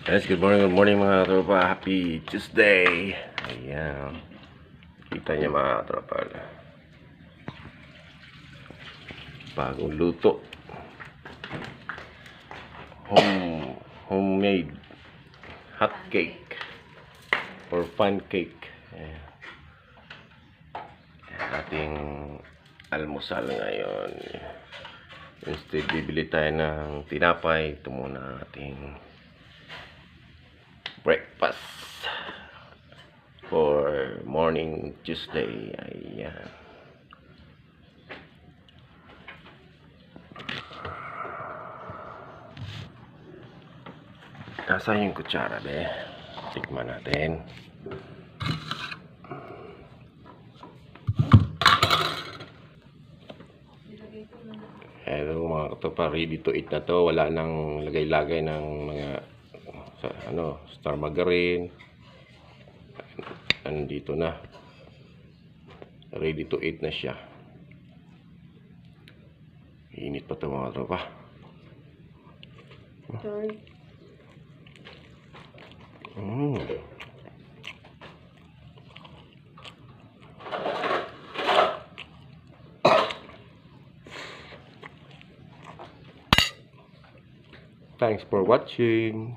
Guys, good morning mga tropa. Happy Tuesday. Ayan. Kita niyo mga tropa. Bagong luto. Homemade hot cake or pancake. Ayan. Ating almusal ngayon. Instead, bibili tayo ng tinapay. Ito muna ating breakfast for morning Tuesday. Ayan. Nasaan yung kutsara, be? Tikman natin. Hello mga katopa, ready to eat na to. Wala nang lagay-lagay ng mga star margarine. Andito na. Ready to eat na siya. Init pa to mga katopa. Sorry. Thanks for watching.